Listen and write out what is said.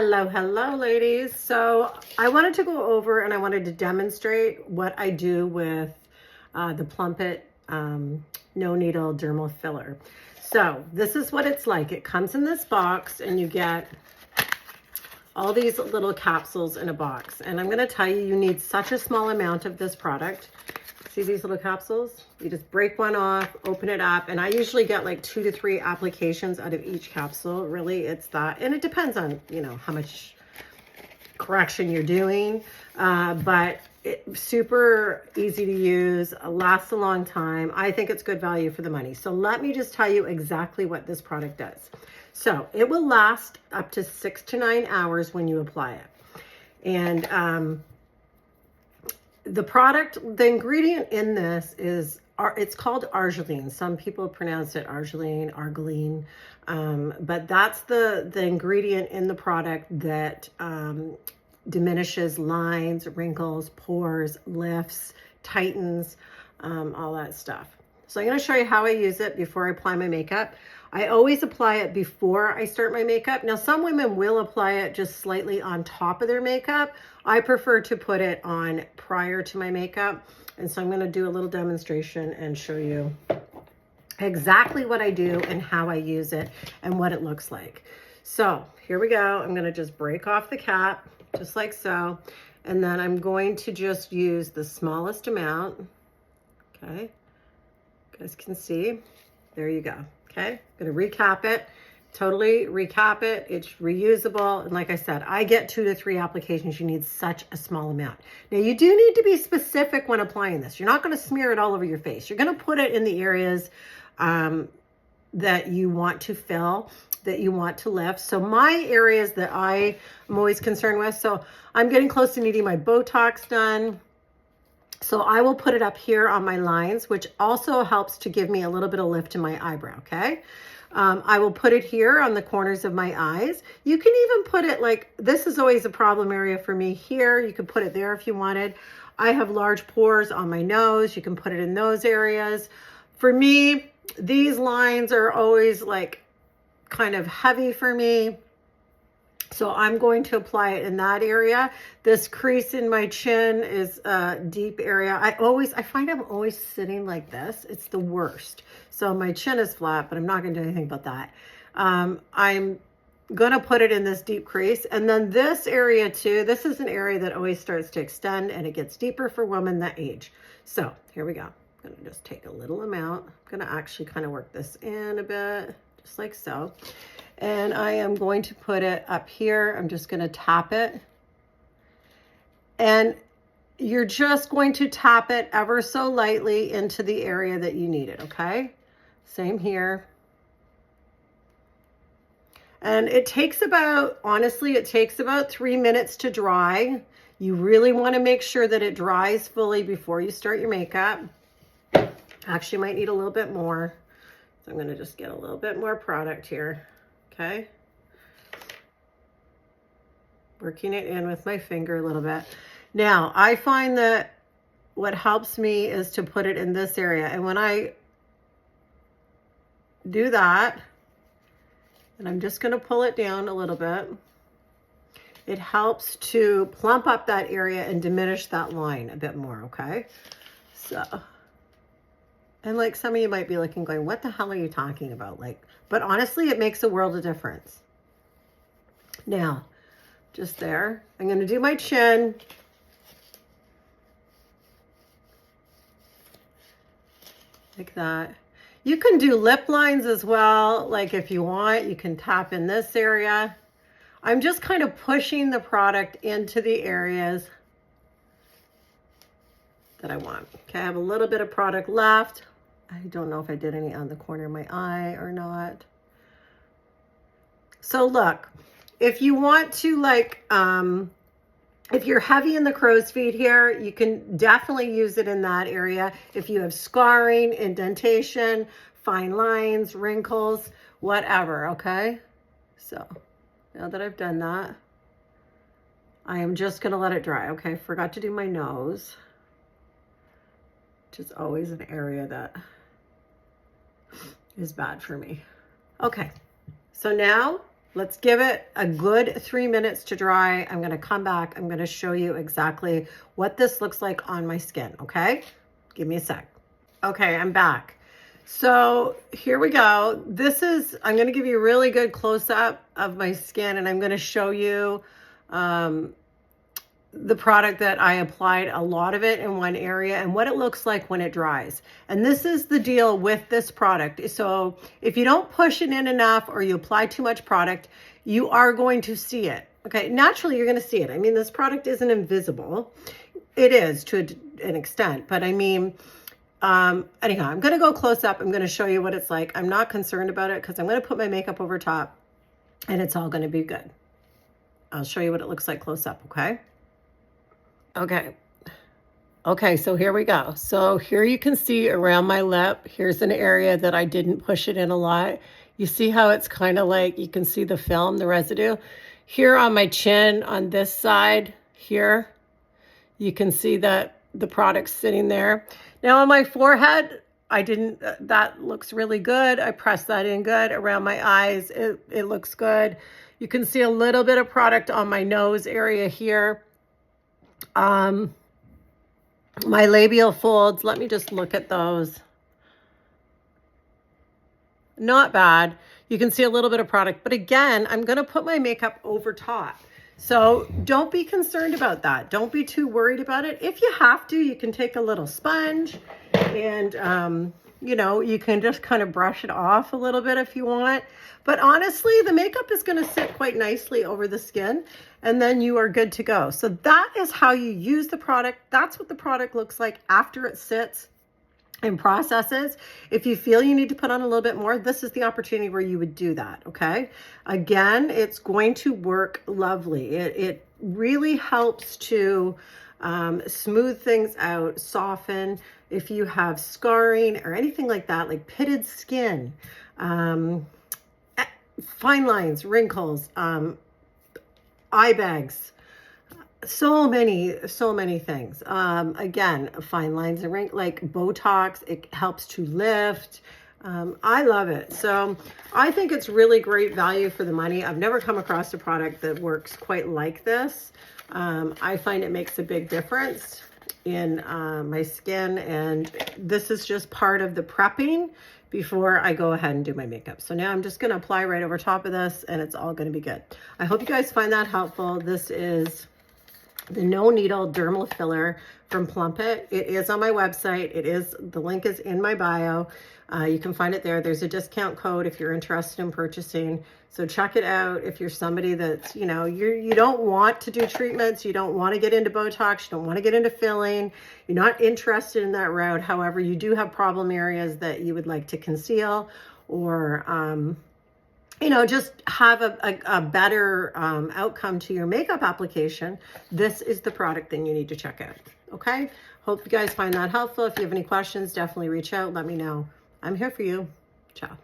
Hello, hello, ladies. So I wanted to go over and I wanted to demonstrate what I do with the Plumpit No Needle Dermal Filler. So this is what it's like. It comes in this box and you get all these little capsules in a box. And I'm going to tell you, you need such a small amount of this product. See these little capsules? You just break one off, open it up, and I usually get like 2 to 3 applications out of each capsule. Really, it's that. And it depends on, you know, how much correction you're doing. But it's super easy to use, lasts a long time. I think it's good value for the money. So let me just tell you exactly what this product does. So it will last up to 6 to 9 hours when you apply it. And the product, the ingredient in this is, it's called arginine. Some people pronounce it arginine, but that's the ingredient in the product that diminishes lines, wrinkles, pores, lifts, tightens, all that stuff. So I'm going to show you how I use it before I apply my makeup. I always apply it before I start my makeup. Now, some women will apply it just slightly on top of their makeup. I prefer to put it on prior to my makeup. And so I'm going to do a little demonstration and show you exactly what I do and how I use it and what it looks like. So here we go. I'm going to just break off the cap just like so. And then I'm going to just use the smallest amount. Okay. You guys can see. There you go. Okay. I'm going to recap it. Totally recap it. It's reusable. And like I said, I get 2 to 3 applications. You need such a small amount. Now you do need to be specific when applying this. You're not going to smear it all over your face. You're going to put it in the areas that you want to fill, that you want to lift. So my areas that I am always concerned with. So I'm getting close to needing my Botox done. So I will put it up here on my lines, which also helps to give me a little bit of lift in my eyebrow, okay? I will put it here on the corners of my eyes. You can even put it like, this is always a problem area for me here. You can put it there if you wanted. I have large pores on my nose. You can put it in those areas. For me, these lines are always like kind of heavy for me. So I'm going to apply it in that area. This crease in my chin is a deep area. I find I'm always sitting like this. It's the worst. So my chin is flat, but I'm not going to do anything about that. I'm going to put it in this deep crease. And then this area too, this is an area that always starts to extend and it gets deeper for women that age. So here we go. I'm going to just take a little amount. I'm going to actually kind of work this in a bit, just like so. And I am going to put it up here. I'm just going to tap it. And you're just going to tap it ever so lightly into the area that you need it, okay? Same here. And it takes about, honestly, it takes about 3 minutes to dry. You really want to make sure that it dries fully before you start your makeup. Actually, might need a little bit more. So I'm going to just get a little bit more product here. Okay, working it in with my finger a little bit. Now, I find that what helps me is to put it in this area. And when I do that, and I'm just going to pull it down a little bit, it helps to plump up that area and diminish that line a bit more, okay? So, and like some of you might be looking going, what the hell are you talking about? Like, but honestly, it makes a world of difference. Now, just there, I'm going to do my chin. Like that. You can do lip lines as well. Like if you want, you can tap in this area. I'm just kind of pushing the product into the areas that I want. Okay, I have a little bit of product left. I don't know if I did any on the corner of my eye or not. So look, if you want to like, if you're heavy in the crow's feet here, you can definitely use it in that area. If you have scarring, indentation, fine lines, wrinkles, whatever, okay? So now that I've done that, I am just gonna let it dry, okay? Forgot to do my nose, which is always an area that is bad for me. Okay, so now Let's give it a good 3 minutes to dry. I'm going to come back. I'm going to show you exactly what this looks like on my skin. Okay. Give me a sec. Okay. I'm back. So here we go. I'm going to give you a really good close up of my skin, and I'm going to show you, the product that I applied, a lot of it in one area, and what it looks like when it dries. And this is the deal with this product. So if you don't push it in enough or you apply too much product, you are going to see it. Okay, naturally you're going to see it. I mean, this product isn't invisible. It is to an extent, but I mean, anyhow, I'm going to go close up. I'm going to show you what it's like. I'm not concerned about it because I'm going to put my makeup over top and it's all going to be good. I'll show you what it looks like close up. Okay. Okay, so here we go. So here you can see around my lip, here's an area that I didn't push it in a lot. You see how it's kind of like, you can see the film, the residue. Here on my chin, on this side here, you can see that the product's sitting there. Now on my forehead, that looks really good. I pressed that in good. Around my eyes, it looks good. You can see a little bit of product on my nose area here. My labial folds, let me just look at those. Not bad. You can see a little bit of product, but again, I'm going to put my makeup over top. So don't be concerned about that. Don't be too worried about it. If you have to, you can take a little sponge and, you know, you can just kind of brush it off a little bit if you want. But honestly, the makeup is going to sit quite nicely over the skin, and then you are good to go. So that is how you use the product. That's what the product looks like after it sits and processes. If you feel you need to put on a little bit more, this is the opportunity where you would do that. Okay. Again, it's going to work lovely. It really helps to smooth things out, soften. If you have scarring or anything like that, like pitted skin, fine lines, wrinkles, eye bags, so many things. Again, fine lines and wrinkles, like Botox, it helps to lift. I love it. So I think it's really great value for the money. I've never come across a product that works quite like this. I find it makes a big difference in my skin, and this is just part of the prepping before I go ahead and do my makeup. So now I'm just going to apply right over top of this, and it's all going to be good. I hope you guys find that helpful. This is the No Needle Dermal Filler from Plump. It is on my website. The link is in my bio. You can find it there. There's a discount code if you're interested in purchasing. So check it out. If you're somebody that's, you know, you don't want to do treatments, you don't want to get into Botox, you don't want to get into filling, you're not interested in that route. However, you do have problem areas that you would like to conceal, or, you know, just have a better outcome to your makeup application, this is the product that you need to check out. Okay. Hope you guys find that helpful. If you have any questions, definitely reach out. Let me know. I'm here for you. Ciao.